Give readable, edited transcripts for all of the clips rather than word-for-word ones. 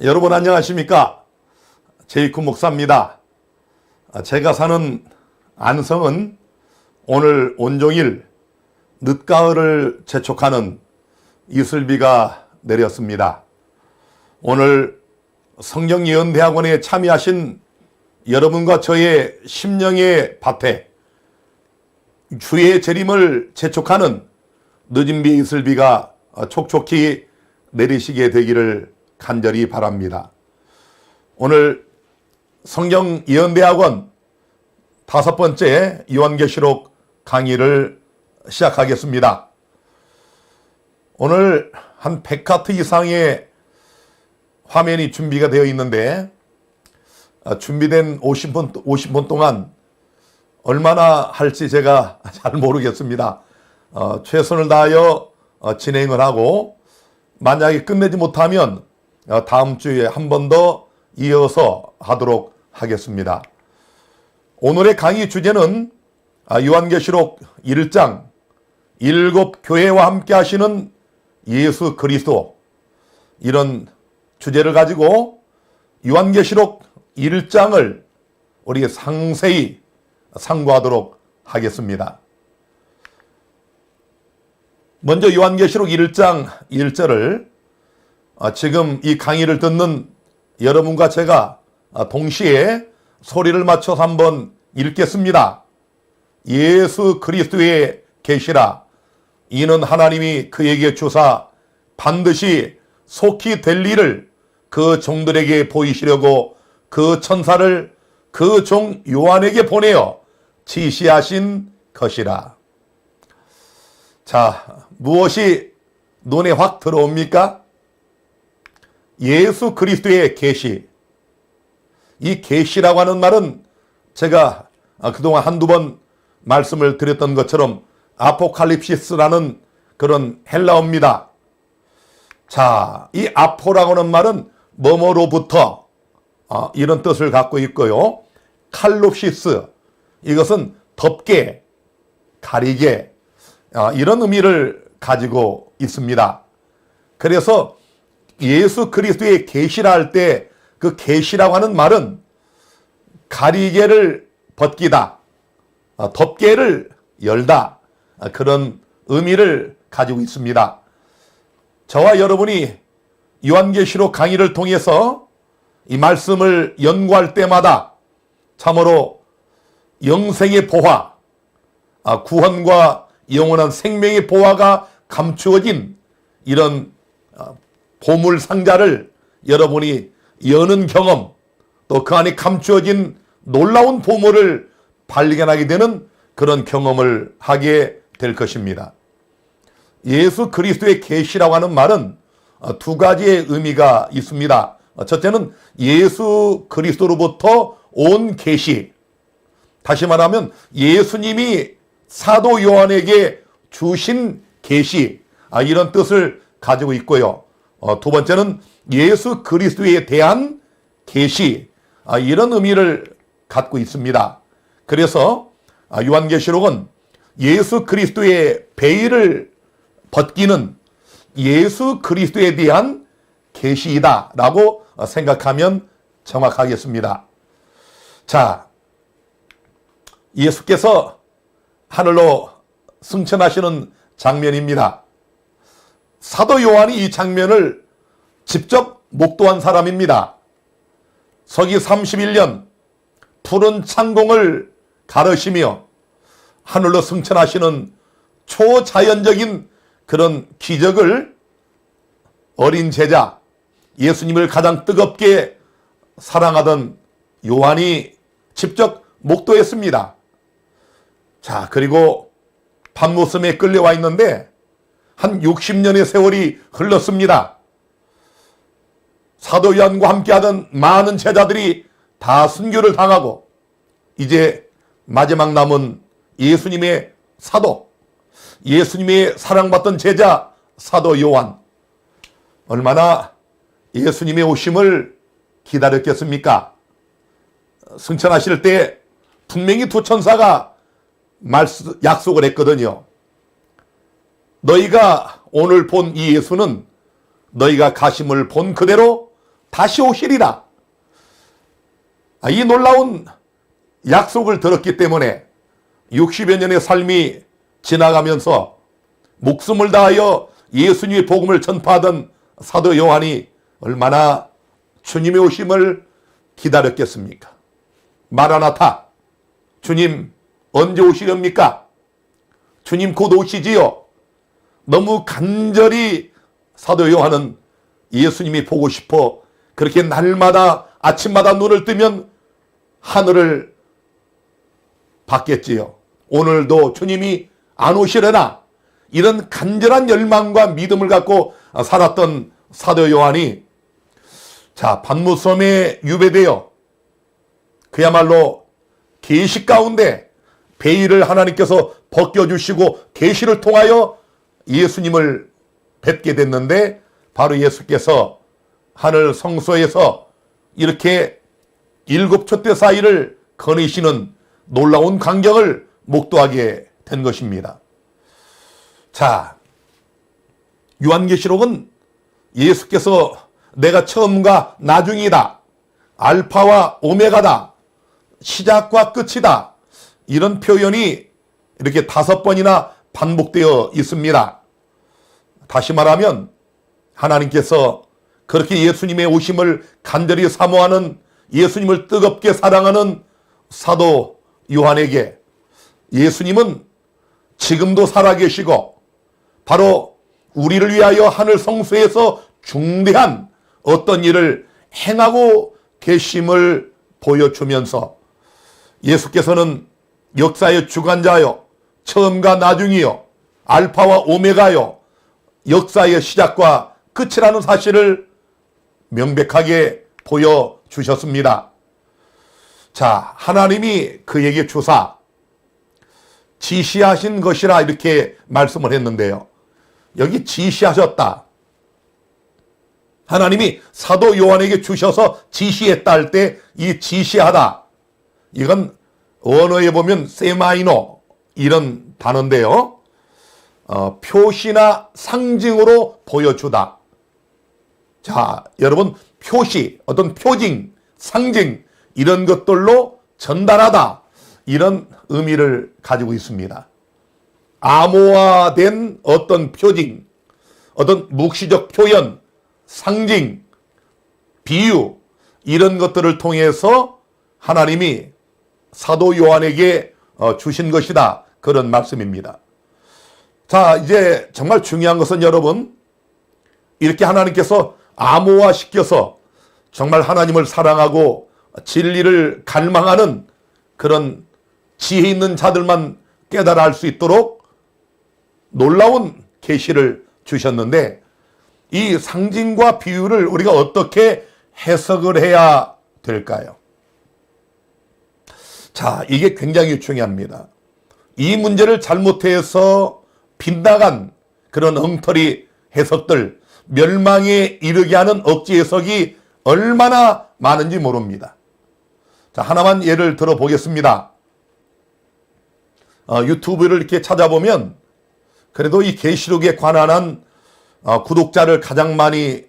여러분 안녕하십니까? 제이크 목사입니다. 제가 사는 안성은 오늘 온종일 늦가을을 재촉하는 이슬비가 내렸습니다. 오늘 성경예언대학원에 참여하신 여러분과 저의 심령의 밭에 주의 재림을 재촉하는 늦은 비 이슬비가 촉촉히 내리시게 되기를 간절히 바랍니다. 오늘 성경예언대학원 5번째 요한계시록 강의를 시작하겠습니다. 오늘 한 100카트 이상의 화면이 준비가 되어 있는데 준비된 50분 동안 얼마나 할지 제가 잘 모르겠습니다. 최선을 다하여 진행을 하고 만약에 끝내지 못하면 다음 주에 한 번 더 이어서 하도록 하겠습니다. 오늘의 강의 주제는 요한계시록 1장 7 교회와 함께 하시는 예수 그리스도, 이런 주제를 가지고 요한계시록 1장을 우리 상세히 상고하도록 하겠습니다. 먼저 요한계시록 1장 1절을 지금 이 강의를 듣는 여러분과 제가 동시에 소리를 맞춰서 한번 읽겠습니다. 예수 그리스도의 계시라. 이는 하나님이 그에게 주사 반드시 속히 될 일을 그 종들에게 보이시려고 그 천사를 그 종 요한에게 보내어 지시하신 것이라. 자, 무엇이 눈에 확 들어옵니까? 예수 그리스도의 계시. 이 계시라고 하는 말은 제가 그동안 한두 번 말씀을 드렸던 것처럼 아포칼립시스라는 그런 헬라어입니다. 자, 이 아포라고 하는 말은 뭐뭐로부터 이런 뜻을 갖고 있고요. 칼롭시스, 이것은 덮게, 가리게, 이런 의미를 가지고 있습니다. 그래서 예수 그리스도의 계시라 할 때 그 계시라고 하는 말은 가리개를 벗기다, 덮개를 열다, 그런 의미를 가지고 있습니다. 저와 여러분이 요한계시록 강의를 통해서 이 말씀을 연구할 때마다 참으로 영생의 보화, 구원과 영원한 생명의 보화가 감추어진 이런 보물 상자를 여러분이 여는 경험, 또 그 안에 감추어진 놀라운 보물을 발견하게 되는 그런 경험을 하게 될 것입니다. 예수 그리스도의 계시라고 하는 말은 두 가지의 의미가 있습니다. 첫째는 예수 그리스도로부터 온 계시, 다시 말하면 예수님이 사도 요한에게 주신 계시, 이런 뜻을 가지고 있고요. 두 번째는 예수 그리스도에 대한 계시, 이런 의미를 갖고 있습니다. 그래서 요한계시록은 예수 그리스도의 베일을 벗기는 예수 그리스도에 대한 계시이다 라고 생각하면 정확하겠습니다. 자, 예수께서 하늘로 승천하시는 장면입니다. 사도 요한이 이 장면을 직접 목도한 사람입니다. 서기 31년 푸른 창공을 가르시며 하늘로 승천하시는 초자연적인 그런 기적을 어린 제자, 예수님을 가장 뜨겁게 사랑하던 요한이 직접 목도했습니다. 자, 그리고 밤모섬에 끌려와 있는데 한 60년의 세월이 흘렀습니다. 사도 요한과 함께하던 많은 제자들이 다 순교를 당하고 이제 마지막 남은 예수님의 사도, 예수님의 사랑받던 제자 사도 요한, 얼마나 예수님의 오심을 기다렸겠습니까? 승천하실 때 분명히 두 천사가 약속을 했거든요. 너희가 오늘 본 이 예수는 너희가 가심을 본 그대로 다시 오시리라. 이 놀라운 약속을 들었기 때문에 60여 년의 삶이 지나가면서 목숨을 다하여 예수님의 복음을 전파하던 사도 요한이 얼마나 주님의 오심을 기다렸겠습니까? 마라나타, 주님 언제 오시렵니까? 주님 곧 오시지요. 너무 간절히 사도 요한은 예수님이 보고 싶어 그렇게 날마다 아침마다 눈을 뜨면 하늘을 봤겠지요. 오늘도 주님이 안 오시려나, 이런 간절한 열망과 믿음을 갖고 살았던 사도 요한이 pat모섬에 유배되어 그야말로 계시 가운데 베일을 하나님께서 벗겨주시고 계시를 통하여 예수님을 뵙게 됐는데, 바로 예수께서 하늘 성소에서 이렇게 7촛대 사이를 거니시는 놀라운 광경을 목도하게 된 것입니다. 요한계시록은 예수께서 내가 처음과 나중이다, 알파와 오메가다, 시작과 끝이다, 이런 표현이 이렇게 5번이나 반복되어 있습니다. 다시 말하면 하나님께서 그렇게 예수님의 오심을 간절히 사모하는, 예수님을 뜨겁게 사랑하는 사도 요한에게 예수님은 지금도 살아계시고 바로 우리를 위하여 하늘 성소에서 중대한 어떤 일을 행하고 계심을 보여주면서, 예수께서는 역사의 주관자요, 처음과 나중이요, 알파와 오메가요, 역사의 시작과 끝이라는 사실을 명백하게 보여주셨습니다. 하나님이 그에게 주사 지시하신 것이라 이렇게 말씀을 했는데요. 여기 지시하셨다, 하나님이 사도 요한에게 주셔서 지시했다 할 때 이 지시하다, 이건 언어에 보면 세마이노 이런 단어인데요. 표시나 상징으로 보여주다. 여러분, 표시, 어떤 표징, 상징, 이런 것들로 전달하다, 이런 의미를 가지고 있습니다. 암호화된 어떤 표징, 어떤 묵시적 표현, 상징, 비유, 이런 것들을 통해서 하나님이 사도 요한에게 주신 것이다, 그런 말씀입니다. 이제 정말 중요한 것은 여러분, 이렇게 하나님께서 암호화 시켜서 정말 하나님을 사랑하고 진리를 갈망하는 그런 지혜 있는 자들만 깨달아 알 수 있도록 놀라운 계시를 주셨는데, 이 상징과 비유를 우리가 어떻게 해석을 해야 될까요? 이게 굉장히 중요합니다. 이 문제를 잘못해서 빗나간 그런 엉터리 해석들, 멸망에 이르게 하는 억지 해석이 얼마나 많은지 모릅니다. 하나만 예를 들어 보겠습니다. 유튜브를 이렇게 찾아보면 그래도 이 계시록에 관한 구독자를 가장 많이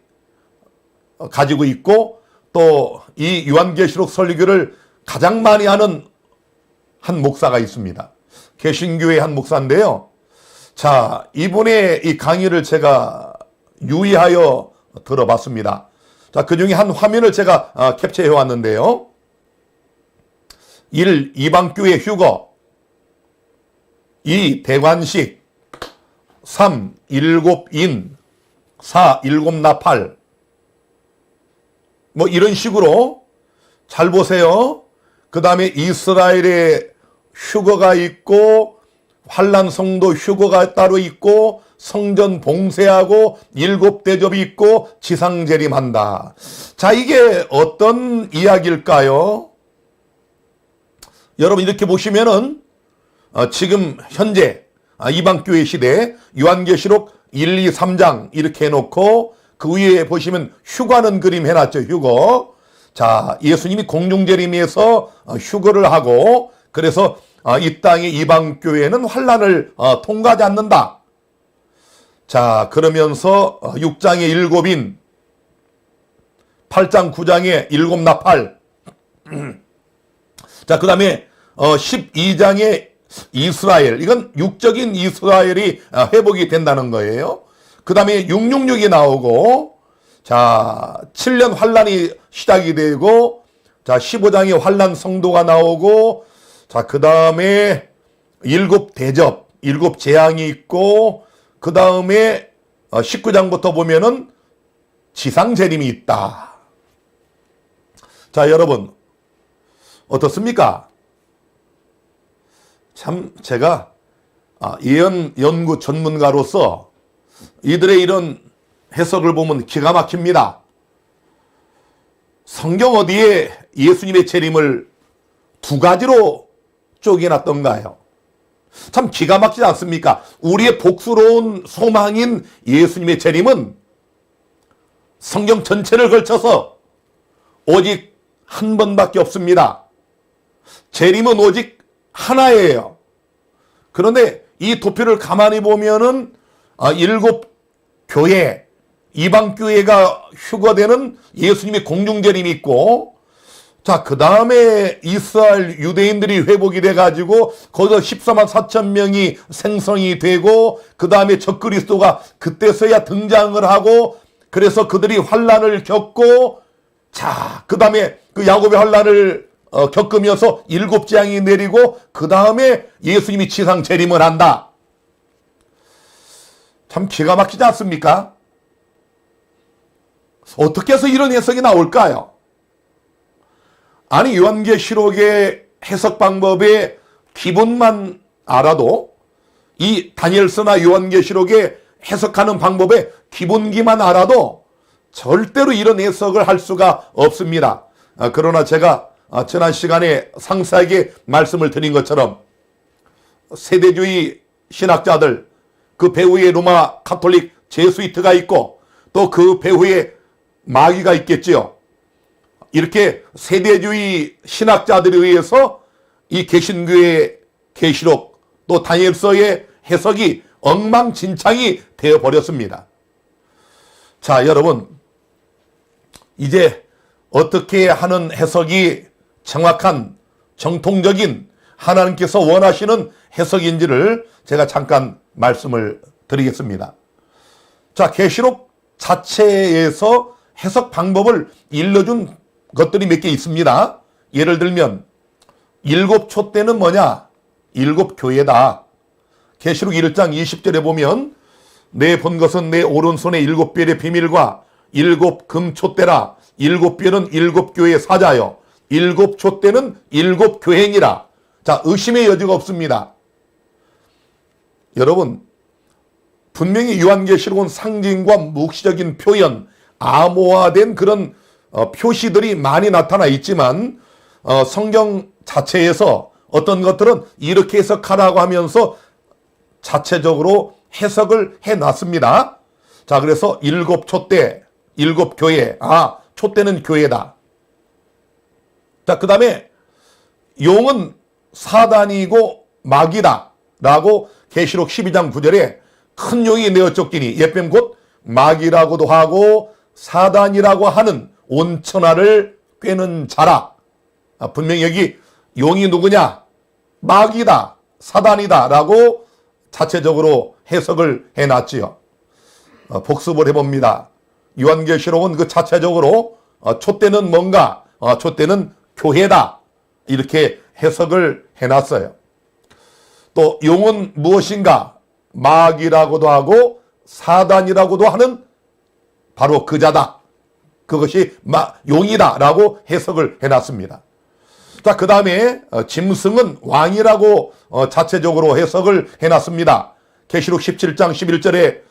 가지고 있고, 또 이 요한계시록 설교를 가장 많이 하는 한 목사가 있습니다. 개신교의 한 목사인데요. 이분의 이 강의를 제가 유의하여 들어봤습니다. 그 중에 한 화면을 제가 캡처해 왔는데요. 1. 이방교회 휴거, 2. 대관식, 3. 일곱인, 4. 일곱나팔, 이런 식으로 잘 보세요. 그 다음에 이스라엘의 휴거가 있고, 환란 성도 휴거가 따로 있고, 성전 봉쇄하고, 7대접이 있고, 지상재림한다. 이게 어떤 이야기일까요? 여러분, 이렇게 보시면은 지금 현재 이방교회 시대 요한계시록 1, 2, 3장 이렇게 해놓고, 그 위에 보시면 휴가는 그림 해놨죠. 휴거. 예수님이 공중재림에서 휴거를 하고, 그래서 이 땅의 이방교회는 환란을 통과하지 않는다. 그러면서 6장의 일곱인, 8장 9장에 일곱 나팔. 자, 그 다음에 12장에 이스라엘, 이건 육적인 이스라엘이 회복이 된다는 거예요. 그 다음에 666이 나오고, 자 7년 환란이 시작이 되고, 자 15장에 환란 성도가 나오고, 자 그 다음에 일곱 대접, 일곱 재앙이 있고, 그 다음에 19장부터 보면은 지상재림이 있다. 자 여러분 어떻습니까? 참 제가 예언 연구 전문가로서 이들의 이런 해석을 보면 기가 막힙니다. 성경 어디에 예수님의 재림을 두 가지로 쪼개놨던가요? 참 기가 막히지 않습니까? 우리의 복스러운 소망인 예수님의 재림은 성경 전체를 걸쳐서 오직 한 번밖에 없습니다. 재림은 오직 하나예요. 그런데 이 도표를 가만히 보면은 일곱 교회, 이방 교회가 휴거되는 예수님의 공중재림이 있고, 자 그 다음에 이스라엘 유대인들이 회복이 돼가지고 거기서 14만 4천 명이 생성이 되고, 그 다음에 적그리스도가 그때서야 등장을 하고, 그래서 그들이 환란을 겪고, 자 그 다음에 그 야곱의 환란을 겪으면서 일곱 재앙이 내리고, 그 다음에 예수님이 지상 재림을 한다. 참 기가 막히지 않습니까? 어떻게 해서 이런 해석이 나올까요? 아니 요한계시록의 해석 방법의 기본만 알아도, 이 다니엘서나 요한계시록의 해석하는 방법의 기본기만 알아도 절대로 이런 해석을 할 수가 없습니다. 그러나 제가 지난 시간에 상세하게 말씀을 드린 것처럼 세대주의 신학자들, 그 배후에 로마 카톨릭 제수이트가 있고 또 그 배후에 마귀가 있겠지요. 이렇게 세대주의 신학자들에 의해서 이 개신교의 계시록 또 다니엘서의 해석이 엉망진창이 되어버렸습니다. 자 여러분, 이제 어떻게 하는 해석이 정확한 정통적인 하나님께서 원하시는 해석인지를 제가 잠깐 말씀을 드리겠습니다. 자 계시록 자체에서 해석 방법을 일러준 것들이 몇 개 있습니다. 예를 들면 일곱 촛대는 뭐냐? 일곱 교회다. 계시록 1장 20절에 보면 내 본 것은 내 오른손에 일곱 별의 비밀과 일곱 금촛대라. 일곱 별은 일곱 교회의 사자요 일곱 촛대는 일곱 교회니라. 자 의심의 여지가 없습니다. 여러분 분명히 요한계시록은 상징과 묵시적인 표현, 암호화된 그런 표시들이 많이 나타나 있지만 성경 자체에서 어떤 것들은 이렇게 해석하라고 하면서 자체적으로 해석을 해놨습니다. 자 그래서 일곱 촛대, 일곱 교회, 촛대는 교회다. 자 그 다음에 용은 사단이고 마귀다 라고 계시록 12장 9절에 큰 용이 내어 쫓기니 옛뱀 곧 마귀라고도 하고 사단이라고 하는 온천하를 꿰는 자라. 분명히 여기 용이 누구냐? 마귀다, 사단이다 라고 자체적으로 해석을 해놨지요. 복습을 해봅니다. 요한계시록은 그 자체적으로 촛대는 뭔가? 촛대는 교회다 이렇게 해석을 해놨어요. 또 용은 무엇인가? 마귀라고도 하고 사단이라고도 하는 바로 그 자다. 그것이 용이다 라고 해석을 해놨습니다. 자, 그 다음에 짐승은 왕이라고 자체적으로 해석을 해놨습니다. 계시록 17장 11절에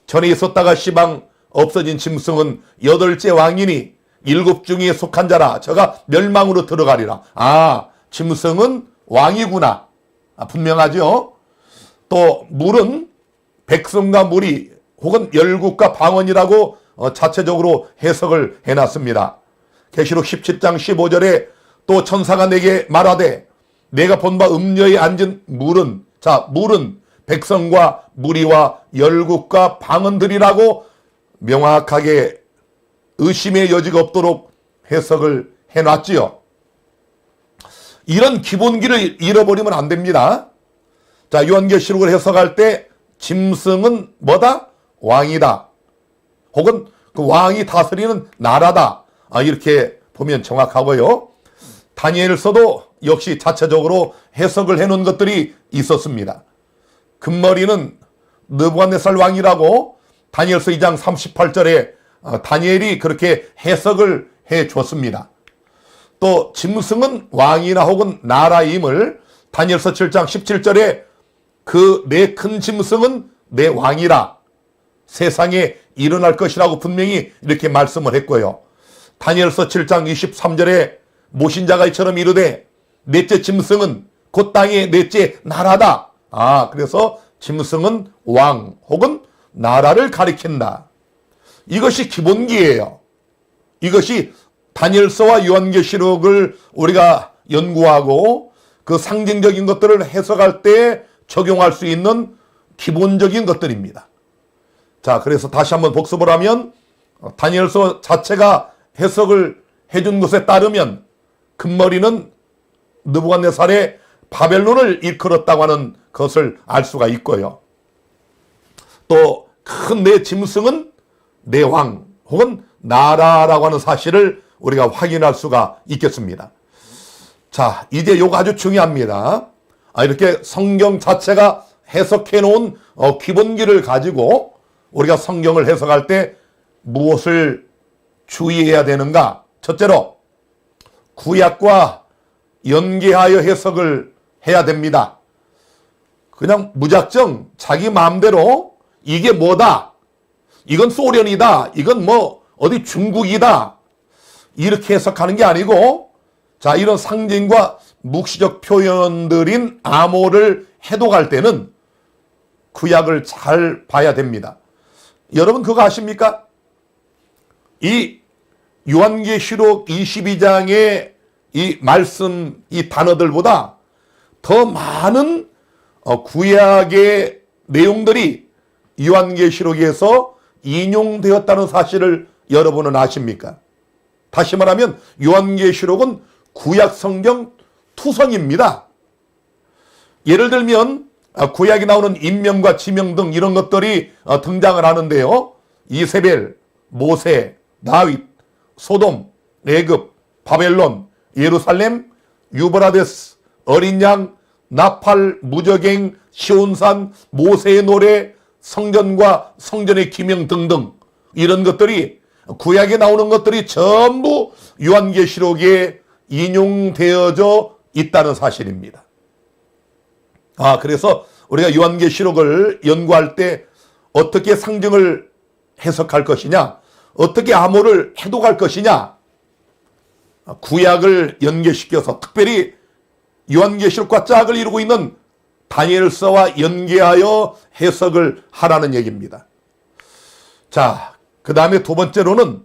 전에 있었다가 시방 없어진 짐승은 여덟째 왕이니 일곱 중에 속한 자라. 저가 멸망으로 들어가리라. 짐승은 왕이구나. 분명하죠. 또 물은 백성과 무리 혹은 열국과 방언이라고 자체적으로 해석을 해놨습니다. 계시록 17장 15절에 또 천사가 내게 말하되 내가 본 바 음녀에 앉은 물은, 자 물은 백성과 무리와 열국과 방언들이라고 명확하게 의심의 여지가 없도록 해석을 해놨지요. 이런 기본기를 잃어버리면 안 됩니다. 자, 요한계시록을 해석할 때 짐승은 뭐다? 왕이다. 혹은 그 왕이 다스리는 나라다. 이렇게 보면 정확하고요. 다니엘서도 역시 자체적으로 해석을 해놓은 것들이 있었습니다. 금머리는 느부갓네살 왕이라고 다니엘서 2장 38절에 다니엘이 그렇게 해석을 해 줬습니다. 또 짐승은 왕이나 혹은 나라임을 다니엘서 7장 17절에 그 내 큰 짐승은 내 왕이라 세상에 일어날 것이라고 분명히 이렇게 말씀을 했고요. 다니엘서 7장 23절에 모신자가 이처럼 이르되 넷째 짐승은 곧 땅의 넷째 나라다. 그래서 짐승은 왕 혹은 나라를 가리킨다. 이것이 기본기예요. 이것이 다니엘서와 요한계시록을 우리가 연구하고 그 상징적인 것들을 해석할 때 적용할 수 있는 기본적인 것들입니다. 자, 그래서 다시 한번 복습을 하면 다니엘서 자체가 해석을 해준 것에 따르면 금머리는 느부갓네살의 바벨론을 일컬었다고 하는 것을 알 수가 있고요. 또 큰 내 짐승은 내 왕 혹은 나라라고 하는 사실을 우리가 확인할 수가 있겠습니다. 자, 이제 요거 아주 중요합니다. 이렇게 성경 자체가 해석해 놓은 기본기를 가지고 우리가 성경을 해석할 때 무엇을 주의해야 되는가? 첫째로 구약과 연계하여 해석을 해야 됩니다. 그냥 무작정 자기 마음대로 이게 뭐다, 이건 소련이다, 이건 뭐 어디 중국이다 이렇게 해석하는 게 아니고, 자, 이런 상징과 묵시적 표현들인 암호를 해독할 때는 구약을 잘 봐야 됩니다. 여러분 그거 아십니까? 이 요한계시록 22장의 이 말씀, 이 단어들보다 더 많은 구약의 내용들이 요한계시록에서 인용되었다는 사실을 여러분은 아십니까? 다시 말하면 요한계시록은 구약 성경 투성입니다. 예를 들면 구약에 나오는 인명과 지명 등 이런 것들이 등장을 하는데요. 이세벨, 모세, 다윗, 소돔, 애굽, 바벨론, 예루살렘, 유브라데스, 어린 양, 나팔, 무저갱, 시온산, 모세의 노래, 성전과 성전의 기명 등등 이런 것들이 구약에 나오는 것들이 전부 요한계시록에 인용되어져 있다는 사실입니다. 그래서 우리가 요한계시록을 연구할 때 어떻게 상징을 해석할 것이냐, 어떻게 암호를 해독할 것이냐, 구약을 연계시켜서 특별히 요한계시록과 짝을 이루고 있는 다니엘서와 연계하여 해석을 하라는 얘기입니다. 자, 그 다음에 두 번째로는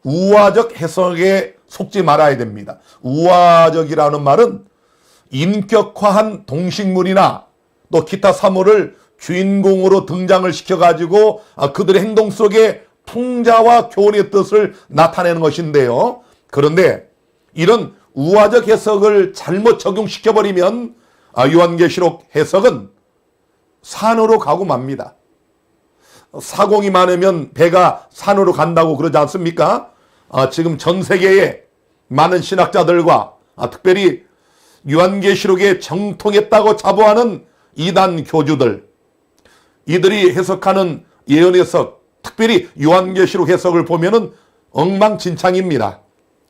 우화적 해석에 속지 말아야 됩니다. 우화적이라는 말은 인격화한 동식물이나 또 기타 사물을 주인공으로 등장을 시켜가지고 그들의 행동 속에 풍자와 교훈의 뜻을 나타내는 것인데요. 그런데 이런 우화적 해석을 잘못 적용시켜버리면 요한계시록 해석은 산으로 가고 맙니다. 사공이 많으면 배가 산으로 간다고 그러지 않습니까? 지금 전 세계의 많은 신학자들과 특별히 요한계시록에 정통했다고 자부하는 이단 교주들, 이들이 해석하는 예언 해석, 특별히 요한계시록 해석을 보면은 엉망진창입니다.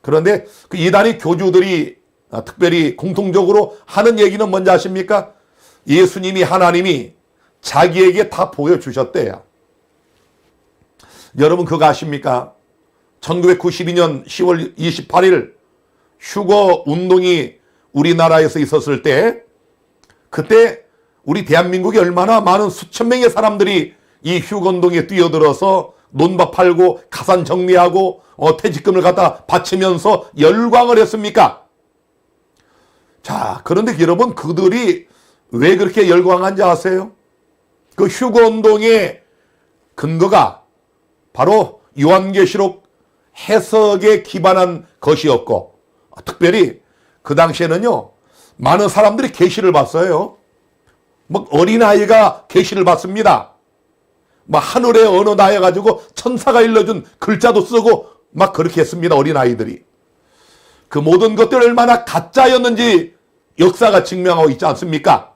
그런데 그 이단의 교주들이 특별히 공통적으로 하는 얘기는 뭔지 아십니까? 예수님이, 하나님이 자기에게 다 보여주셨대요. 여러분 그거 아십니까? 1992년 10월 28일 휴거 운동이 우리나라에서 있었을 때, 그때 우리 대한민국에 얼마나 많은 수천 명의 사람들이 이 휴거 운동에 뛰어들어서 논밭 팔고 가산 정리하고 퇴직금을 갖다 바치면서 열광을 했습니까? 자, 그런데 여러분 그들이 왜 그렇게 열광한지 아세요? 그 휴거 운동의 근거가 바로 요한계시록 해석에 기반한 것이었고, 특별히 그 당시에는요, 많은 사람들이 계시를 봤어요. 뭐 어린아이가 계시를 봤습니다. 막 하늘에 어느 나여가지고 천사가 일러준 글자도 쓰고 막 그렇게 했습니다. 어린아이들이. 그 모든 것들이 얼마나 가짜였는지 역사가 증명하고 있지 않습니까?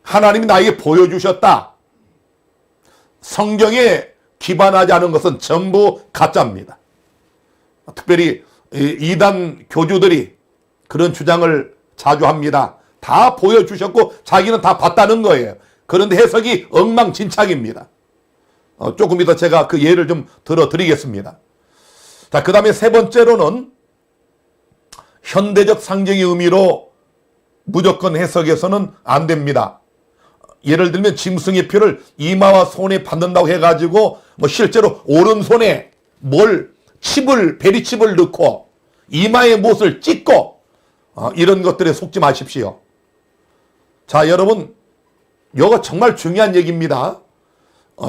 하나님이 나에게 보여주셨다. 성경에 기반하지 않은 것은 전부 가짜입니다. 특별히 이단 교주들이 그런 주장을 자주 합니다. 다 보여주셨고 자기는 다 봤다는 거예요. 그런데 해석이 엉망진창입니다. 조금 이따 제가 그 예를 좀 들어드리겠습니다. 자, 그 다음에 세 번째로는 현대적 상징의 의미로 무조건 해석해서는 안 됩니다. 예를 들면 짐승의 표를 이마와 손에 받는다고 해가지고 뭐 실제로 오른손에 베리칩을 넣고 이마에 못을 찍고 이런 것들에 속지 마십시오. 자, 여러분, 이거 정말 중요한 얘기입니다.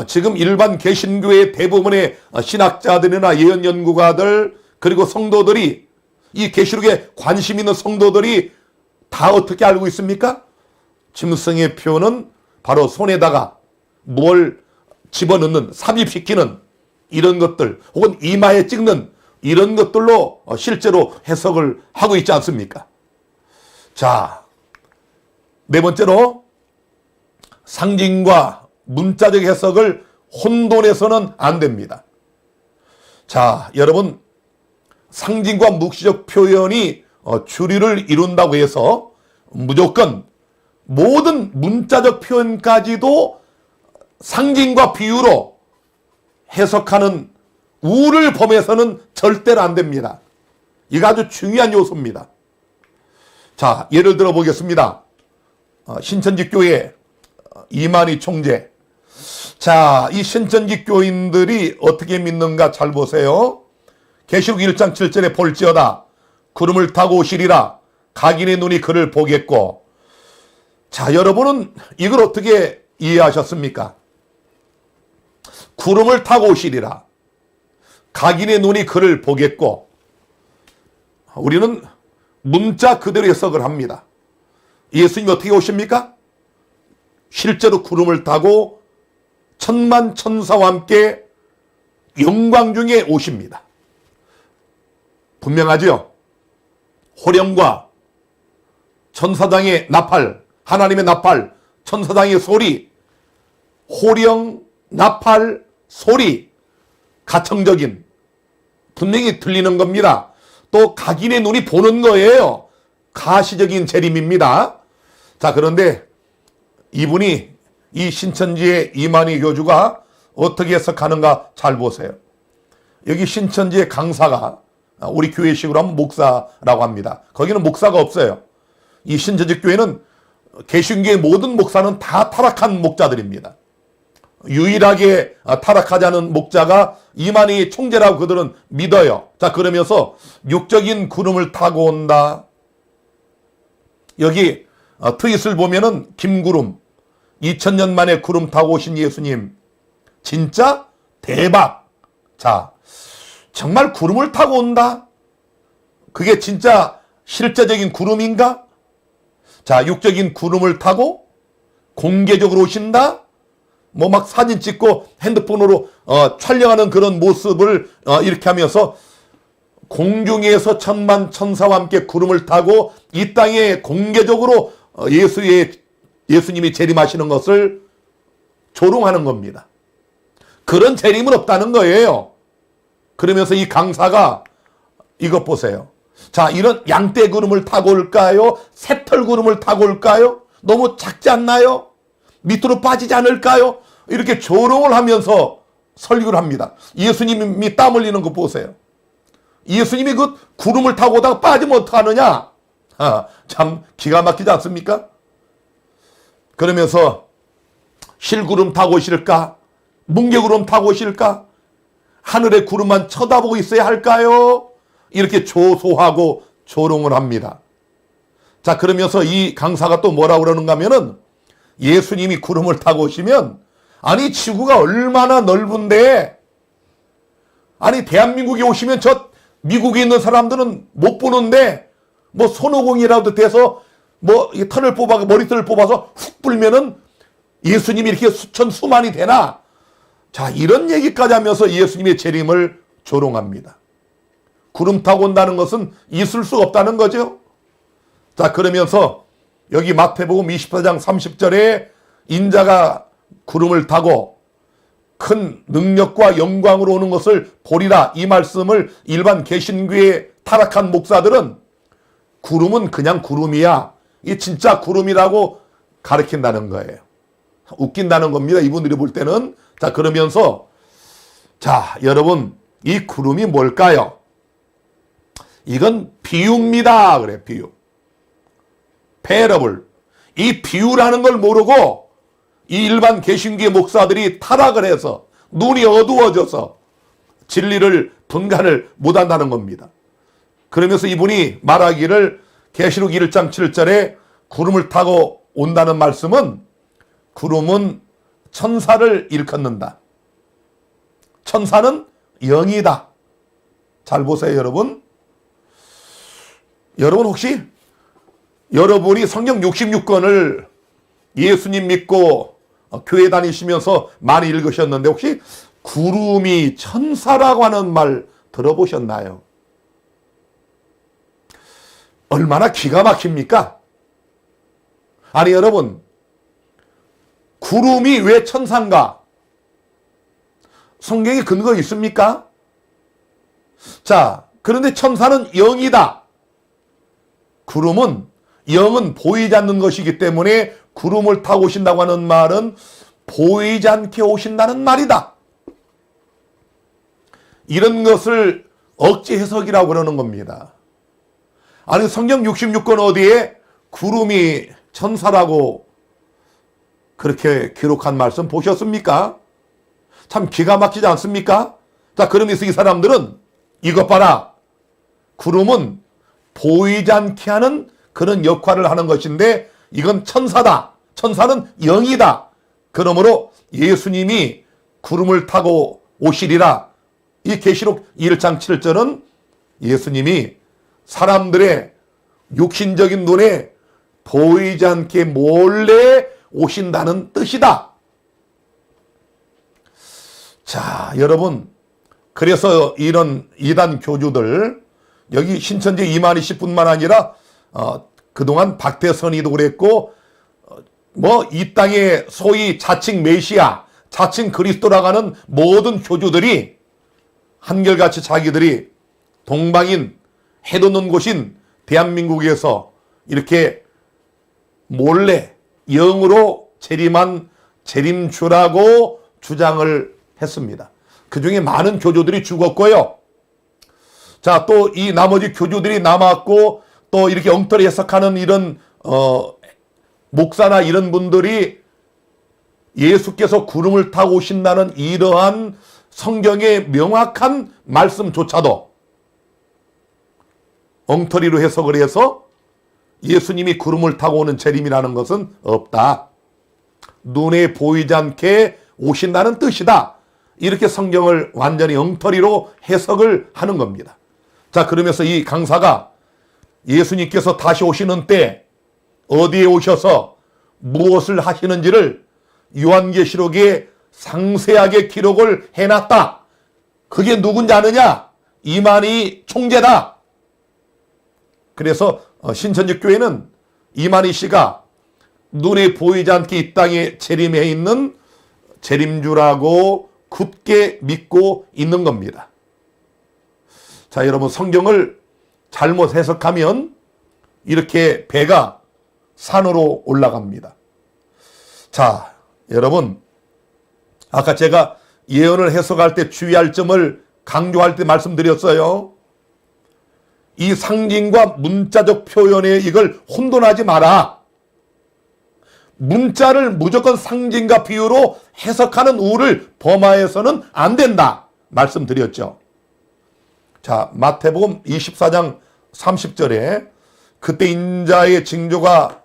지금 일반 개신교의 대부분의 신학자들이나 예언연구가들 그리고 성도들이 이 계시록에 관심 있는 성도들이 다 어떻게 알고 있습니까? 짐승의 표는 바로 손에다가 뭘 집어넣는, 삽입시키는 이런 것들 혹은 이마에 찍는 이런 것들로 실제로 해석을 하고 있지 않습니까? 자, 네 번째로 상징과 문자적 해석을 혼돈해서는 안 됩니다. 자, 여러분, 상징과 묵시적 표현이 주류를 이룬다고 해서 무조건 모든 문자적 표현까지도 상징과 비유로 해석하는 우를 범해서는 절대로 안 됩니다. 이거 아주 중요한 요소입니다. 자, 예를 들어 보겠습니다. 신천지 교회 이만희 총재. 자, 이 신천지 교인들이 어떻게 믿는가 잘 보세요. 계시록 1장 7절에 볼지어다 구름을 타고 오시리라 각인의 눈이 그를 보겠고. 자, 여러분은 이걸 어떻게 이해하셨습니까? 구름을 타고 오시리라 각인의 눈이 그를 보겠고. 우리는 문자 그대로 해석을 합니다. 예수님이 어떻게 오십니까? 실제로 구름을 타고 천만 천사와 함께 영광 중에 오십니다. 분명하죠? 호령과 천사장의 나팔, 하나님의 나팔, 천사장의 소리, 호령, 나팔, 소리, 가청적인 분명히 들리는 겁니다. 또 각인의 눈이 보는 거예요. 가시적인 재림입니다. 자, 그런데 이분이 이 신천지의 이만희 교주가 어떻게 해석하는가 잘 보세요. 여기 신천지의 강사가 우리 교회식으로 하면 목사라고 합니다. 거기는 목사가 없어요. 이 신천지 교회는 개신교의 모든 목사는 다 타락한 목자들입니다. 유일하게 타락하지 않은 목자가 이만희 총재라고 그들은 믿어요. 자, 그러면서 육적인 구름을 타고 온다. 여기 트윗을 보면은 김구름 2000년 만에 구름 타고 오신 예수님 진짜 대박. 자, 정말 구름을 타고 온다? 그게 진짜 실제적인 구름인가? 자, 육적인 구름을 타고 공개적으로 오신다? 뭐 막 사진 찍고 핸드폰으로 촬영하는 그런 모습을 이렇게 하면서 공중에서 천만 천사와 함께 구름을 타고 이 땅에 공개적으로 예수님이 재림하시는 것을 조롱하는 겁니다. 그런 재림은 없다는 거예요. 그러면서 이 강사가 이것 보세요. 자, 이런 양떼 구름을 타고 올까요? 새털 구름을 타고 올까요? 너무 작지 않나요? 밑으로 빠지지 않을까요? 이렇게 조롱을 하면서 설교를 합니다. 예수님이 땀 흘리는 거 보세요. 예수님이 그 구름을 타고 오다가 빠지면 어떡하느냐? 참 기가 막히지 않습니까? 그러면서 실구름 타고 오실까? 뭉게구름 타고 오실까? 하늘의 구름만 쳐다보고 있어야 할까요? 이렇게 조소하고 조롱을 합니다. 자, 그러면서 이 강사가 또 뭐라고 그러는가 하면은 예수님이 구름을 타고 오시면 아니 지구가 얼마나 넓은데 아니 대한민국에 오시면 저 미국에 있는 사람들은 못 보는데 뭐 손오공이라도 돼서 뭐 이 턴을 뽑아 머리털을 뽑아서 훅 불면은 예수님이 이렇게 수천 수만이 되나? 자, 이런 얘기까지 하면서 예수님의 재림을 조롱합니다. 구름 타고 온다는 것은 있을 수 없다는 거죠. 자, 그러면서 여기 마태복음 24장 30절에 인자가 구름을 타고 큰 능력과 영광으로 오는 것을 보리라, 이 말씀을 일반 개신교의 타락한 목사들은 구름은 그냥 구름이야, 이 진짜 구름이라고 가르친다는 거예요. 웃긴다는 겁니다, 이분들이 볼 때는. 자, 그러면서 자, 여러분, 이 구름이 뭘까요? 이건 비유입니다. 그래, 비유. 패러블. 이 비유라는 걸 모르고 이 일반 개신교의 목사들이 타락을 해서 눈이 어두워져서 진리를 분간을 못한다는 겁니다. 그러면서 이분이 말하기를 계시록 1장 7절에 구름을 타고 온다는 말씀은 구름은 천사를 일컫는다. 천사는 영이다. 잘 보세요, 여러분. 여러분 혹시 여러분이 성경 66권을 예수님 믿고 교회 다니시면서 많이 읽으셨는데 혹시 구름이 천사라고 하는 말 들어보셨나요? 얼마나 기가 막힙니까? 아니 여러분, 구름이 왜 천사인가? 성경에 근거 있습니까? 자, 그런데 천사는 영이다. 구름은, 영은 보이지 않는 것이기 때문에 구름을 타고 오신다고 하는 말은 보이지 않게 오신다는 말이다. 이런 것을 억지 해석이라고 그러는 겁니다. 아니 성경 66권 어디에 구름이 천사라고 그렇게 기록한 말씀 보셨습니까? 참 기가 막히지 않습니까? 자, 그러면서 이 사람들은 이것 봐라, 구름은 보이지 않게 하는 그런 역할을 하는 것인데 이건 천사다, 천사는 영이다. 그러므로 예수님이 구름을 타고 오시리라. 이 계시록 1장 7절은 예수님이 사람들의 육신적인 눈에 보이지 않게 몰래 오신다는 뜻이다. 자, 여러분, 그래서 이런 이단 교주들, 여기 신천지 이만희 씨뿐만 아니라 그동안 박대선이도 그랬고 뭐 이 땅의 소위 자칭 메시아, 자칭 그리스도라고 하는 모든 교주들이 한결같이 자기들이 동방인 해돋는 곳인 대한민국에서 이렇게 몰래 영으로 재림한 재림주라고 주장을 했습니다. 그 중에 많은 교주들이 죽었고요. 자, 또 이 나머지 교주들이 남았고 또 이렇게 엉터리 해석하는 이런 목사나 이런 분들이 예수께서 구름을 타고 오신다는 이러한 성경의 명확한 말씀조차도 엉터리로 해석을 해서 예수님이 구름을 타고 오는 재림이라는 것은 없다. 눈에 보이지 않게 오신다는 뜻이다. 이렇게 성경을 완전히 엉터리로 해석을 하는 겁니다. 자, 그러면서 이 강사가 예수님께서 다시 오시는 때 어디에 오셔서 무엇을 하시는지를 요한계시록에 상세하게 기록을 해놨다. 그게 누군지 아느냐? 이만희 총재다. 그래서 신천지 교회는 이만희 씨가 눈에 보이지 않게 이 땅에 재림해 있는 재림주라고 굳게 믿고 있는 겁니다. 자, 여러분, 성경을 잘못 해석하면 이렇게 배가 산으로 올라갑니다. 자, 여러분, 아까 제가 예언을 해석할 때 주의할 점을 강조할 때 말씀드렸어요. 이 상징과 문자적 표현에 이걸 혼돈하지 마라. 문자를 무조건 상징과 비유로 해석하는 우를 범하여서는 안 된다 말씀드렸죠. 자, 마태복음 24장 30절에 그때 인자의 징조가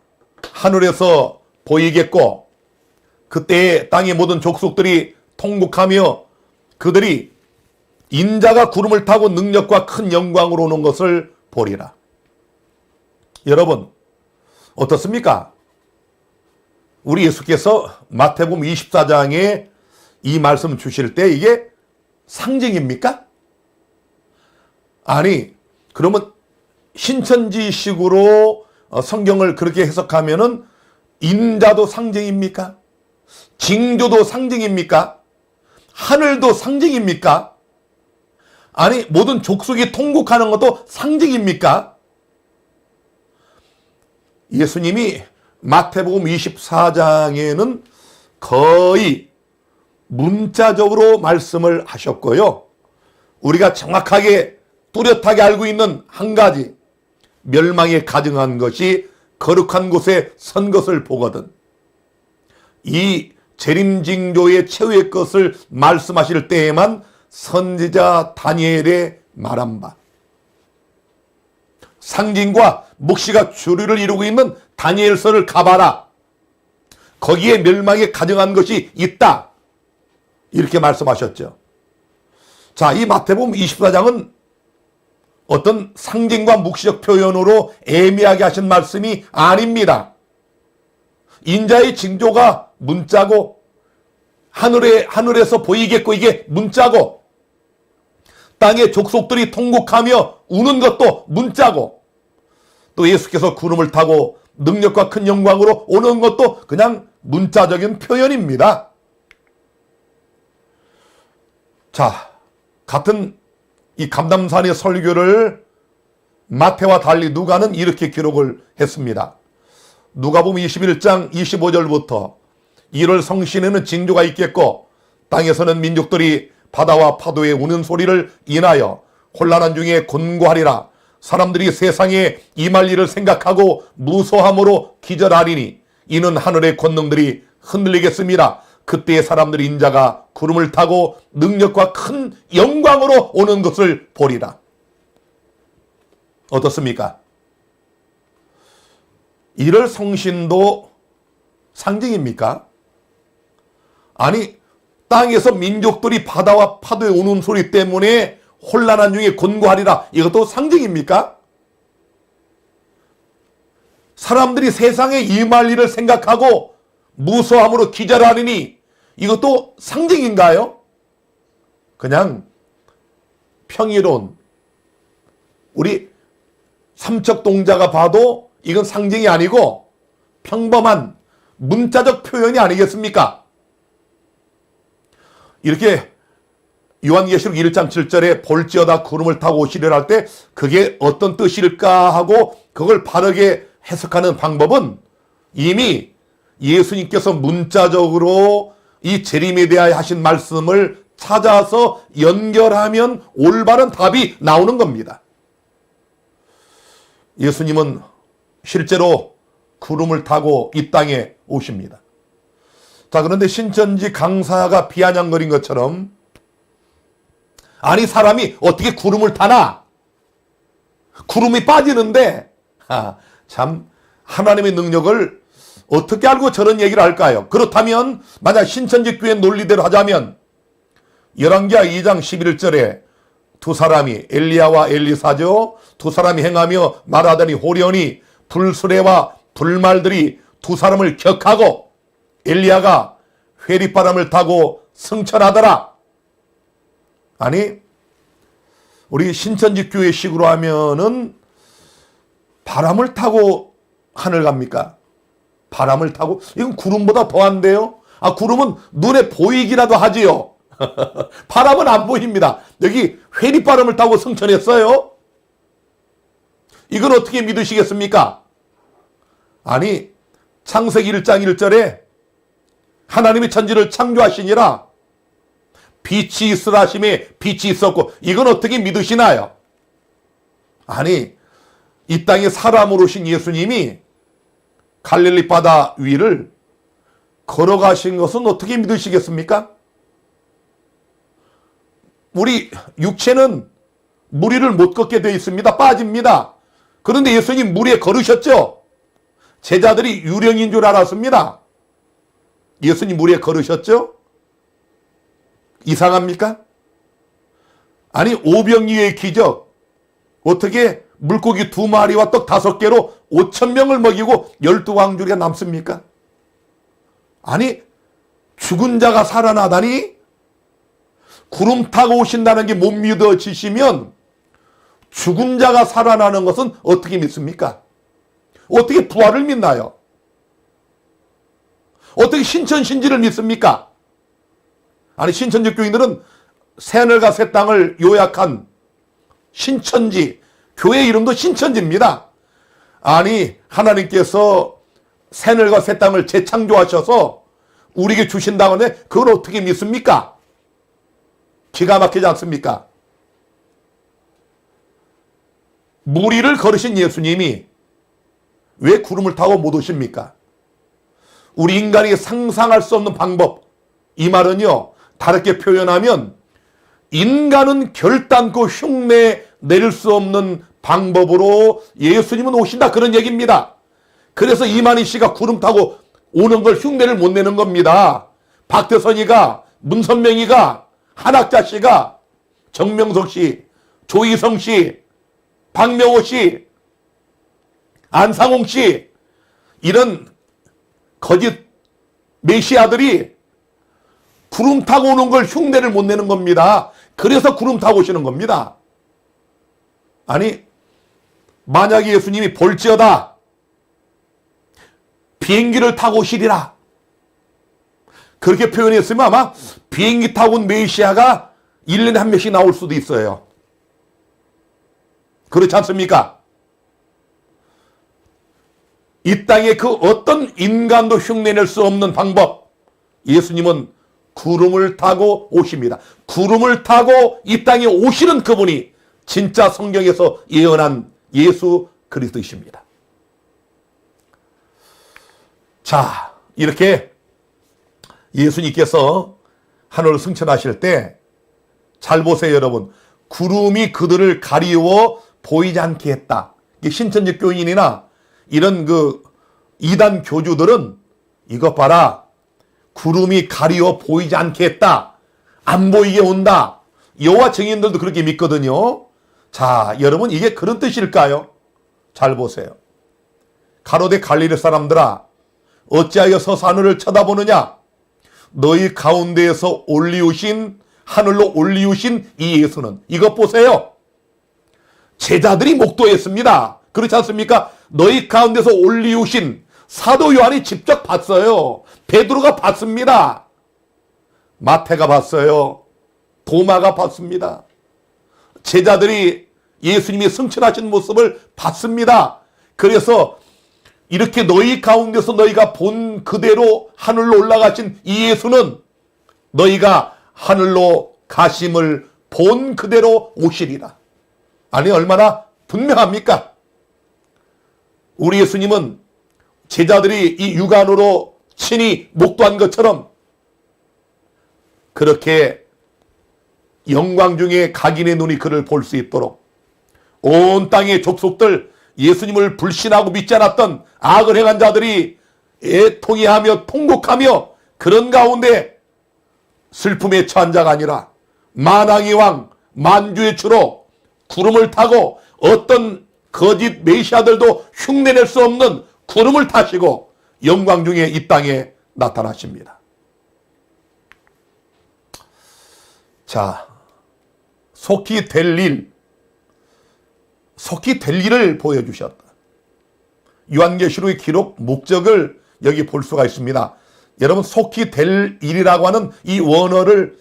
하늘에서 보이겠고 그때 땅의 모든 족속들이 통곡하며 그들이 인자가 구름을 타고 능력과 큰 영광으로 오는 것을 보리라. 여러분 어떻습니까? 우리 예수께서 마태복음 24장에 이 말씀 주실 때 이게 상징입니까? 아니 그러면 신천지식으로 성경을 그렇게 해석하면은 인자도 상징입니까? 징조도 상징입니까? 하늘도 상징입니까? 아니 모든 족속이 통곡하는 것도 상징입니까? 예수님이 마태복음 24장에는 거의 문자적으로 말씀을 하셨고요. 우리가 정확하게 뚜렷하게 알고 있는 한 가지, 멸망에 가증한 것이 거룩한 곳에 선 것을 보거든. 이 재림징조의 최후의 것을 말씀하실 때에만 선지자 다니엘의 말한 바, 상징과 묵시가 주류를 이루고 있는 다니엘서를 가봐라. 거기에 멸망에 가증한 것이 있다. 이렇게 말씀하셨죠. 자, 이 마태복음 24장은 어떤 상징과 묵시적 표현으로 애매하게 하신 말씀이 아닙니다. 인자의 징조가 문자고 하늘에서 보이겠고 이게 문자고 땅의 족속들이 통곡하며 우는 것도 문자고 또 예수께서 구름을 타고 능력과 큰 영광으로 오는 것도 그냥 문자적인 표현입니다. 자, 같은 이 감담산의 설교를 마태와 달리 누가는 이렇게 기록을 했습니다. 누가복음 21장 25절부터 1월 성신에는 징조가 있겠고 땅에서는 민족들이 바다와 파도의 우는 소리를 인하여 혼란한 중에 곤고하리라. 사람들이 세상에 임할 일을 생각하고 무소함으로 기절하리니 이는 하늘의 권능들이 흔들리겠습니다. 그때의 사람들이 인자가 구름을 타고 능력과 큰 영광으로 오는 것을 보리라. 어떻습니까? 1월 성신도 상징입니까? 아니 땅에서 민족들이 바다와 파도에 우는 소리 때문에 혼란한 중에 곤고하리라. 이것도 상징입니까? 사람들이 세상에 임할 일을 생각하고 무소함으로 기절하리니 이것도 상징인가요? 그냥 평이로운 우리 삼척동자가 봐도 이건 상징이 아니고 평범한 문자적 표현이 아니겠습니까? 이렇게 요한계시록 1장 7절에 볼지어다 구름을 타고 오시리라 할 때 그게 어떤 뜻일까 하고 그걸 바르게 해석하는 방법은 이미 예수님께서 문자적으로 이 재림에 대하여 하신 말씀을 찾아서 연결하면 올바른 답이 나오는 겁니다. 예수님은 실제로 구름을 타고 이 땅에 오십니다. 자, 그런데 신천지 강사가 비아냥거린 것처럼 아니 사람이 어떻게 구름을 타나? 구름이 빠지는데 참 하나님의 능력을 어떻게 알고 저런 얘기를 할까요? 그렇다면 만약 신천지 교회 논리대로 하자면 열왕기하 2장 11절에 두 사람이 엘리야와 엘리사죠. 두 사람이 행하며 말하더니 호련히 불수레와 불말들이 두 사람을 격하고 엘리야가 회리바람을 타고 승천하더라. 아니 우리 신천지 교회 식으로 하면은 바람을 타고 하늘 갑니까? 바람을 타고 이건 구름보다 더한데요. 구름은 눈에 보이기라도 하지요. 바람은 안 보입니다. 여기 회리바람을 타고 승천했어요. 이건 어떻게 믿으시겠습니까? 아니 창세기 1장 1절에 하나님이 천지를 창조하시니라 빛이 있으라 하심에 빛이 있었고 이건 어떻게 믿으시나요? 아니 이 땅에 사람으로 오신 예수님이 갈릴리 바다 위를 걸어가신 것은 어떻게 믿으시겠습니까? 우리 육체는 물 위를 못 걷게 되어 있습니다. 빠집니다. 그런데 예수님 물 위에 걸으셨죠? 제자들이 유령인 줄 알았습니다. 예수님 물 위에 걸으셨죠? 이상합니까? 아니 오병이의 기적, 어떻게 물고기 2마리와 떡 5개로 5,000명을 먹이고 12왕줄이가 남습니까? 아니 죽은 자가 살아나다니? 구름 타고 오신다는 게 못 믿어지시면 죽은 자가 살아나는 것은 어떻게 믿습니까? 어떻게 부활을 믿나요? 어떻게 신천신지를 믿습니까? 아니 신천지 교인들은 새하늘과 새 땅을 요약한 신천지, 교회 이름도 신천지입니다. 아니 하나님께서 새하늘과 새 땅을 재창조하셔서 우리에게 주신다고 하는데 그걸 어떻게 믿습니까? 기가 막히지 않습니까? 물 위를 걸으신 예수님이 왜 구름을 타고 못 오십니까? 우리 인간이 상상할 수 없는 방법, 이 말은요 다르게 표현하면 인간은 결단코 흉내 내릴 수 없는 방법으로 예수님은 오신다, 그런 얘기입니다. 그래서 이만희 씨가 구름 타고 오는 걸 흉내를 못 내는 겁니다. 박대선이가, 문선명이가, 한학자 씨가, 정명석 씨, 조희성 씨, 박명호 씨, 안상홍 씨, 이런 거짓 메시아들이 구름 타고 오는 걸 흉내를 못 내는 겁니다. 그래서 구름 타고 오시는 겁니다. 아니 만약에 예수님이 볼지어다 비행기를 타고 오시리라 그렇게 표현했으면 아마 비행기 타고 온 메시아가 1년에 한 명씩 나올 수도 있어요. 그렇지 않습니까? 이 땅에 그 어떤 인간도 흉내낼 수 없는 방법, 예수님은 구름을 타고 오십니다. 구름을 타고 이 땅에 오시는 그분이 진짜 성경에서 예언한 예수 그리스도이십니다. 자, 이렇게 예수님께서 하늘을 승천하실 때 잘 보세요 여러분. 구름이 그들을 가리워 보이지 않게 했다. 신천지 교인이나 이런 그 이단 교주들은 이것 봐라, 구름이 가리워 보이지 않게 했다, 안 보이게 온다, 여호와 증인들도 그렇게 믿거든요. 자 여러분, 이게 그런 뜻일까요? 잘 보세요. 가로되 갈릴리 사람들아 어찌하여 서서 하늘을 쳐다보느냐, 너희 가운데에서 올리우신, 하늘로 올리우신 이 예수는, 이것 보세요. 제자들이 목도했습니다. 그렇지 않습니까? 너희 가운데서 올리우신, 사도 요한이 직접 봤어요. 베드로가 봤습니다. 마태가 봤어요. 도마가 봤습니다. 제자들이 예수님이 승천하신 모습을 봤습니다. 그래서 이렇게 너희 가운데서 너희가 본 그대로 하늘로 올라가신 이 예수는 너희가 하늘로 가심을 본 그대로 오시리라. 아니 얼마나 분명합니까? 우리 예수님은 제자들이 이 육안으로 친히 목도한 것처럼 그렇게 영광 중에 각인의 눈이 그를 볼 수 있도록 온 땅의 족속들, 예수님을 불신하고 믿지 않았던 악을 행한 자들이 애통해하며 통곡하며 그런 가운데 슬픔에 처한 자가 아니라 만왕의 왕, 만주의 주로 구름을 타고 어떤 거짓 메시아들도 흉내낼 수 없는 구름을 타시고 영광 중에 이 땅에 나타나십니다. 자, 속히 될 일을 보여주셨다. 요한계시록의 기록 목적을 여기 볼 수가 있습니다. 여러분, 속히 될 일이라고 하는 이 원어를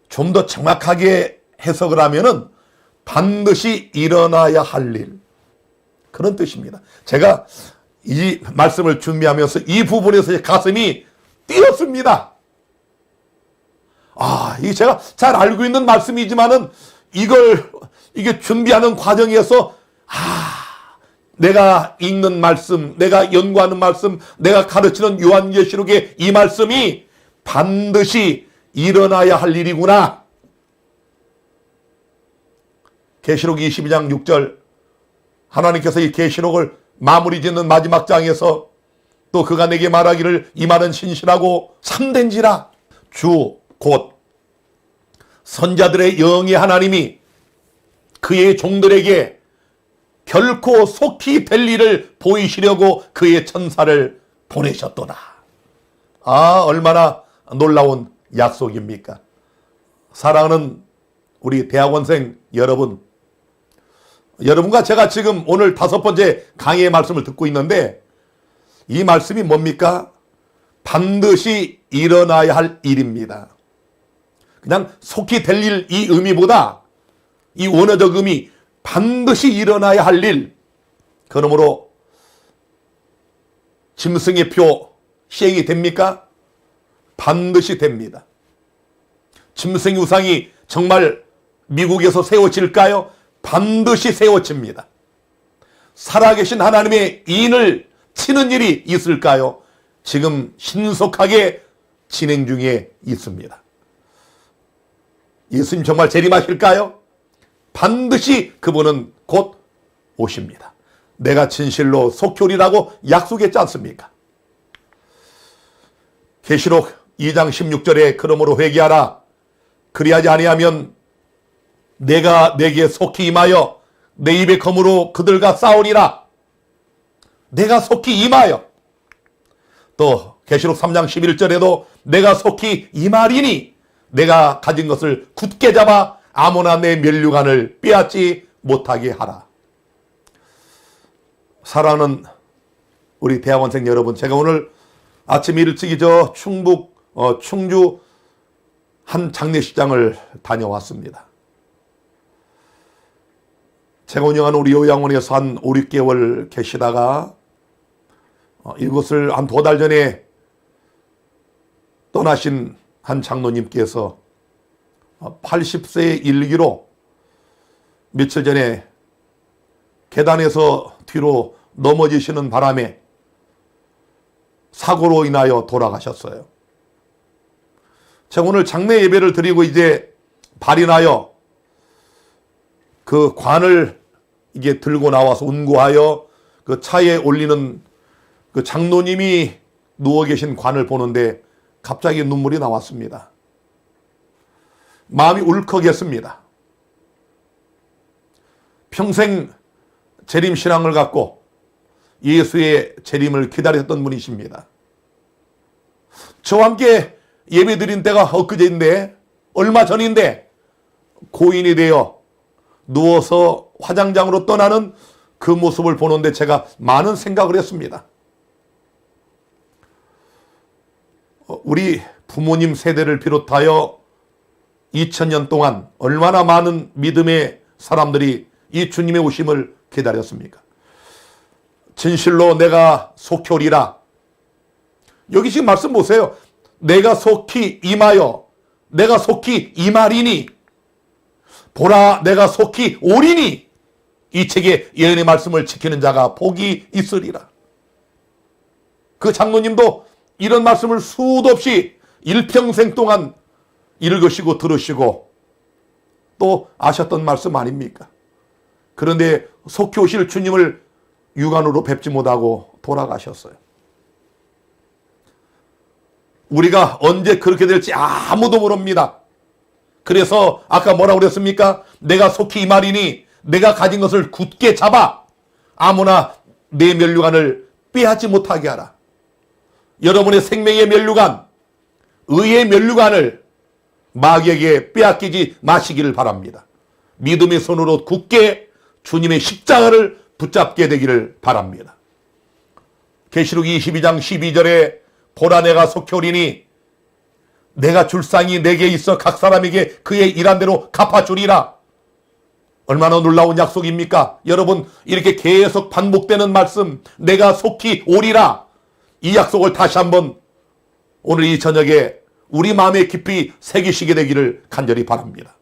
좀 더 정확하게 해석을 하면은 반드시 일어나야 할 일, 그런 뜻입니다. 제가 이 말씀을 준비하면서 이 부분에서 가슴이 뛰었습니다. 이게 제가 잘 알고 있는 말씀이지만은 이게 준비하는 과정에서 내가 읽는 말씀, 내가 연구하는 말씀, 내가 가르치는 요한계시록의 이 말씀이 반드시 일어나야 할 일이구나. 계시록 22장 6절, 하나님께서 이 계시록을 마무리 짓는 마지막 장에서 또 그가 내게 말하기를 이 말은 신실하고 참된지라, 주 곧 선자들의 영의 하나님이 그의 종들에게 결코 속히 될 일을 보이시려고 그의 천사를 보내셨도다. 아, 얼마나 놀라운 약속입니까? 사랑하는 우리 대학원생 여러분, 여러분과 제가 지금 오늘 5번째 강의의 말씀을 듣고 있는데, 이 말씀이 뭡니까? 반드시 일어나야 할 일입니다. 그냥 속히 될 일, 이 의미보다 이 원어적 의미, 반드시 일어나야 할 일. 그러므로 짐승의 표 시행이 됩니까? 반드시 됩니다. 짐승 우상이 정말 미국에서 세워질까요? 반드시 세워집니다. 살아계신 하나님의 인을 치는 일이 있을까요? 지금 신속하게 진행 중에 있습니다. 예수님 정말 재림하실까요? 반드시 그분은 곧 오십니다. 내가 진실로 속히 오리라고 약속했지 않습니까? 계시록 2장 16절에 그러므로 회개하라. 그리하지 아니하면 내가 내게 속히 임하여 내 입의 검으로 그들과 싸우리라. 내가 속히 임하여. 또 계시록 3장 11절에도 내가 속히 임하리니 내가 가진 것을 굳게 잡아 아무나 내 면류관을 빼앗지 못하게 하라. 사랑하는 우리 대학원생 여러분, 제가 오늘 아침 일찍이 충북 충주 한 장례식장을 다녀왔습니다. 제가 운영하는 우리 요양원에서 한 5, 6개월 계시다가 이곳을 한 2달 전에 떠나신 한 장로님께서 80세의 일기로 며칠 전에 계단에서 뒤로 넘어지시는 바람에 사고로 인하여 돌아가셨어요. 제가 오늘 장례 예배를 드리고 이제 발인하여 그 관을 이게 들고 나와서 운구하여 그 차에 올리는 그 장로님이 누워 계신 관을 보는데 갑자기 눈물이 나왔습니다. 마음이 울컥했습니다. 평생 재림신앙을 갖고 예수의 재림을 기다렸던 분이십니다. 저와 함께 예배드린 때가 엊그제인데, 얼마 전인데 고인이 되어 누워서 화장장으로 떠나는 그 모습을 보는데 제가 많은 생각을 했습니다. 우리 부모님 세대를 비롯하여 2000년 동안 얼마나 많은 믿음의 사람들이 이 주님의 오심을 기다렸습니까? 진실로 내가 속히 오리라. 여기 지금 말씀 보세요. 내가 속히 임하여 내가 속히 임하리니 보라 내가 속히 오리니 이 책의 예언의 말씀을 지키는 자가 복이 있으리라. 그 장로님도 이런 말씀을 수도 없이 일평생 동안 읽으시고 들으시고 또 아셨던 말씀 아닙니까? 그런데 속히 오실 주님을 육안으로 뵙지 못하고 돌아가셨어요. 우리가 언제 그렇게 될지 아무도 모릅니다. 그래서 아까 뭐라고 그랬습니까? 내가 속히 임하리니 내가 가진 것을 굳게 잡아 아무나 내 면류관을 빼앗지 못하게 하라. 여러분의 생명의 면류관, 의의 면류관을 마귀에게 빼앗기지 마시기를 바랍니다. 믿음의 손으로 굳게 주님의 십자가를 붙잡게 되기를 바랍니다. 계시록 22장 12절에 보라 내가 속히 오리니 내가 줄 상이 내게 있어 각 사람에게 그의 일한 대로 갚아주리라. 얼마나 놀라운 약속입니까? 여러분, 이렇게 계속 반복되는 말씀, 내가 속히 오리라. 이 약속을 다시 한번 오늘 이 저녁에 우리 마음에 깊이 새기시게 되기를 간절히 바랍니다.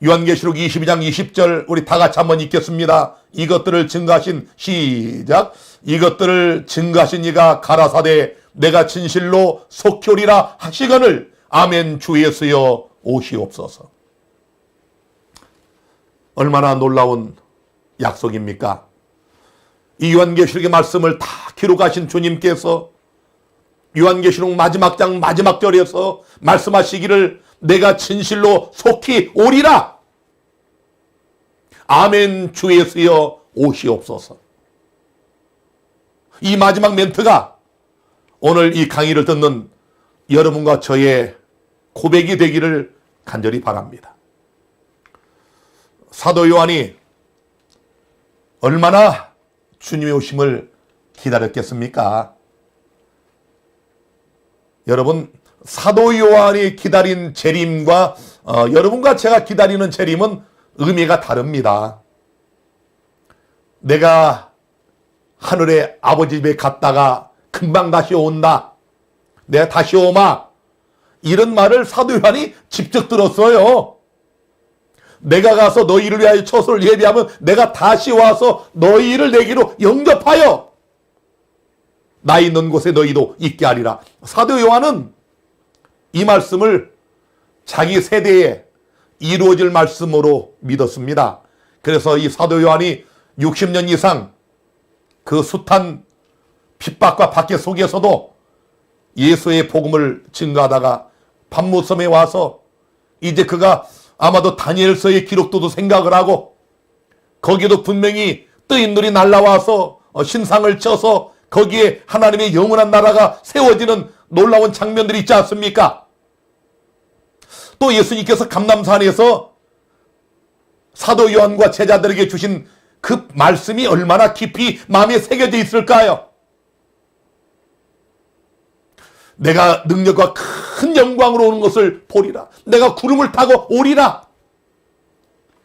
요한계시록 22장 20절 우리 다 같이 한번 읽겠습니다. 이것들을 증거하신 시작. 이것들을 증거하신 이가 가라사대 내가 진실로 속히 오리라 하시거늘 아멘 주 예수여 오시옵소서. 얼마나 놀라운 약속입니까? 이 요한계시록의 말씀을 다 기록하신 주님께서 요한계시록 마지막 장 마지막 절에서 말씀하시기를 내가 진실로 속히 오리라. 아멘 주 예수여 오시옵소서. 이 마지막 멘트가 오늘 이 강의를 듣는 여러분과 저의 고백이 되기를 간절히 바랍니다. 사도 요한이 얼마나 주님의 오심을 기다렸겠습니까? 여러분, 사도 요한이 기다린 재림과 여러분과 제가 기다리는 재림은 의미가 다릅니다. 내가 하늘에 아버지 집에 갔다가 금방 다시 온다, 내가 다시 오마, 이런 말을 사도 요한이 직접 들었어요. 내가 가서 너희를 위하여 처소를 예비하면 내가 다시 와서 너희를 내게로 영접하여 나 있는 곳에 너희도 있게 하리라. 사도 요한은 이 말씀을 자기 세대에 이루어질 말씀으로 믿었습니다. 그래서 이 사도 요한이 60년 이상 그 숱한 핍박과 박해 속에서도 예수의 복음을 증거하다가 밤무섬에 와서 이제 그가 아마도 다니엘서의 기록도도 생각을 하고 거기에도 분명히 뜨인 눈이 날라와서 신상을 쳐서 거기에 하나님의 영원한 나라가 세워지는 놀라운 장면들이 있지 않습니까? 또 예수님께서 감람산에서 사도 요한과 제자들에게 주신 그 말씀이 얼마나 깊이 마음에 새겨져 있을까요? 내가 능력과 큰 영광으로 오는 것을 보리라. 내가 구름을 타고 오리라.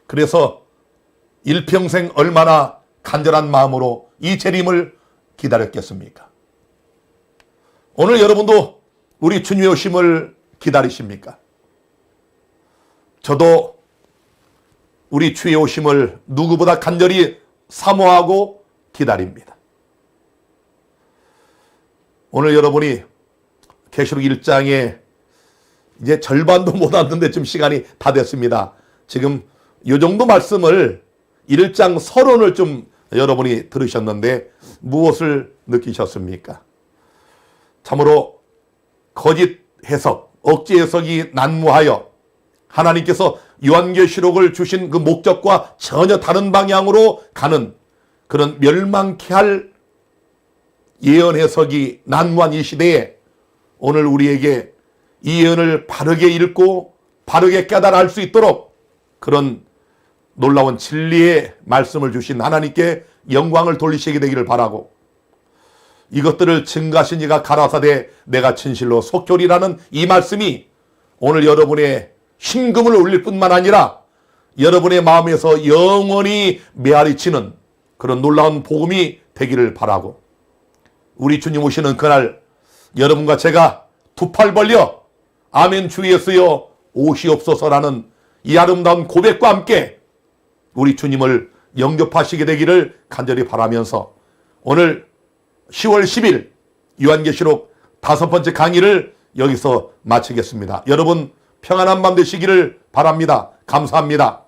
그래서 일평생 얼마나 간절한 마음으로 이 재림을 기다렸겠습니까? 오늘 여러분도 우리 주님의 오심을 기다리십니까? 저도 우리 주의 오심을 누구보다 간절히 사모하고 기다립니다. 오늘 여러분이 계시록 1장에 이제 절반도 못 왔는데 좀 시간이 다 됐습니다. 지금 이 정도 말씀을 1장 서론을 좀 여러분이 들으셨는데 무엇을 느끼셨습니까? 참으로 거짓 해석, 억지 해석이 난무하여 하나님께서 요한계시록을 주신 그 목적과 전혀 다른 방향으로 가는 그런 멸망케 할 예언 해석이 난무한 이 시대에 오늘 우리에게 이 예언을 바르게 읽고 바르게 깨달아 알 수 있도록 그런 놀라운 진리의 말씀을 주신 하나님께 영광을 돌리시게 되기를 바라고, 이것들을 증거하신 이가 가라사대 내가 진실로 속결이라는 이 말씀이 오늘 여러분의 심금을 울릴 뿐만 아니라 여러분의 마음에서 영원히 메아리치는 그런 놀라운 복음이 되기를 바라고, 우리 주님 오시는 그날 여러분과 제가 두 팔 벌려 아멘 주 예수여 오시옵소서라는 이 아름다운 고백과 함께 우리 주님을 영접하시게 되기를 간절히 바라면서 오늘 10월 10일 요한계시록 5번째 강의를 여기서 마치겠습니다. 여러분 평안한 밤 되시기를 바랍니다. 감사합니다.